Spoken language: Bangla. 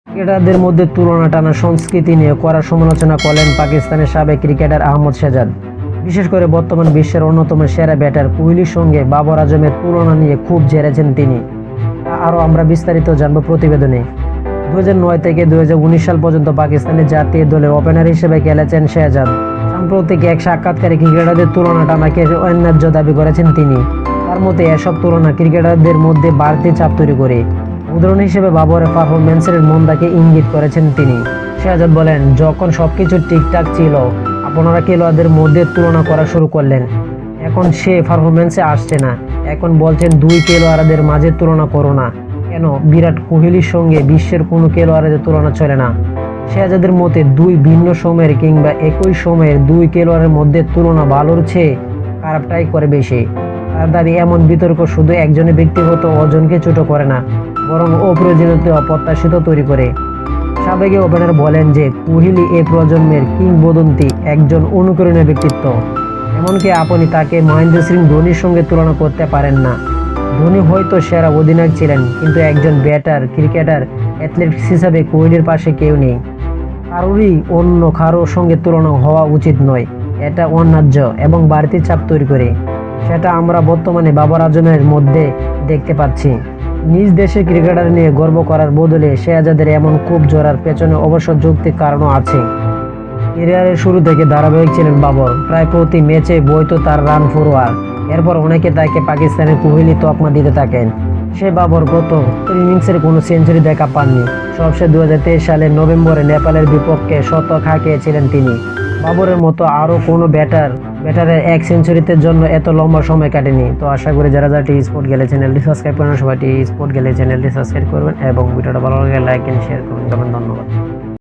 ক্রিকেটারদের মধ্যে তুলনা টানা সংস্কৃতি নিয়ে কড়া সমালোচনা করলেন পাকিস্তানের সাবেক ক্রিকেটার আহমদ শেহজাদ। বিশেষ করে বর্তমান বিশ্বের অন্যতম সেরা ব্যাটার কোহলির সঙ্গে বাবর আজমের তুলনা নিয়ে খুব ঝেড়েছেন তিনি। আরও আমরা বিস্তারিত জানবো প্রতিবেদনে। 2009 থেকে 2019 সাল পর্যন্ত পাকিস্তানের জাতীয় দলের ওপেনার হিসেবে খেলেছেন শেহজাদ। সাম্প্রতিক এক সাক্ষাৎকারে ক্রিকেটারদের তুলনা টানাকে অন্যায্য দাবি করেছেন তিনি। তার মতে এসব তুলনা ক্রিকেটারদের মধ্যে বাড়তি চাপ তৈরি করে। উদাহরণ হিসেবে বাবরের পারফরম্যান্সের মন্দাকে ইঙ্গিত করেছেন তিনি। শেহজাদ বলেন, যখন সবকিছু ঠিকঠাক ছিল আপনারা খেলোয়াড়দের মধ্যে তুলনা করা শুরু করলেন। এখন সে পারফরম্যান্সে আসছে না। এখন বলছেন দুই খেলোয়াড়দের মাঝে তুলনা করো না। কেন বিরাট কোহলির সঙ্গে বিশ্বের কোনো খেলোয়াড়দের তুলনা চলে না? শেহজাদের মতে দুই ভিন্ন সময়ের কিংবা একই সময়ের দুই খেলোয়াড়ের মধ্যে তুলনা ভালোর চেয়ে খারাপটাই করে বেশি। তার দাবি, এমন বিতর্ক শুধু একজনের ব্যক্তিগত অর্জনকে ছোট করে না, বরং অপ্রয়োজনীয় অপ্রত্যাশিত তৈরি করে। সাবেক ওপেনার বলেন যে কোহলি এই প্রজন্মের কিংবদন্তি, একজন অনুকরণীয় ব্যক্তিত্ব। এমনকি আপনি তাকে মহেন্দ্র সিং ধোনির সঙ্গে তুলনা করতে পারেন না। ধোনি হয়তো সেরা অধিনায়ক ছিলেন, কিন্তু একজন ব্যাটার, ক্রিকেটার, অ্যাথলেটিক্স হিসাবে কোহলির পাশে কেউ নেই। কারোরই অন্য কারোর সঙ্গে তুলনা হওয়া উচিত নয়। এটা অন্যায্য এবং বাড়তি চাপ তৈরি করে। সেটা আমরা বর্তমানে বাবর আজমের মধ্যে দেখতে পাচ্ছি। নিজ দেশের ক্রিকেটার নিয়ে গর্ব করার বদলে শেহজাদের এমন খুব জোরার পেছনে অবশ্য যৌক্তিক কারণও আছে। ক্যারিয়ারের শুরু থেকে ধারাবাহিক ছিলেন বাবর। প্রায় প্রতি ম্যাচে বইতো তার রান ফরওয়ার্ড। এরপর অনেকে তাকে পাকিস্তানের কোহলি তকমা দিতে থাকেন। সে বাবর গত ইনিংসের কোনো সেঞ্চুরি দেখা পাননি। সবশেষ 2023 সালের নভেম্বরে নেপালের বিপক্ষে শতক হাঁকিয়েছিলেন তিনি। বাবরের মতো আরও কোনো ব্যাটারের এক সেঞ্চুরিতে জন্য এত লম্বা সময় কাটেনি। তো আশা করি যারা টি স্পোর্ট গেলে চ্যানেলটি সাবস্ক্রাইব করেন, সবাই টি স্পোর্ট গেলে চ্যানেলটি সাবস্ক্রাইব করবেন এবং ভিডিওটা ভালো লাগে লাইক এন্ড শেয়ার করবেন। ধন্যবাদ।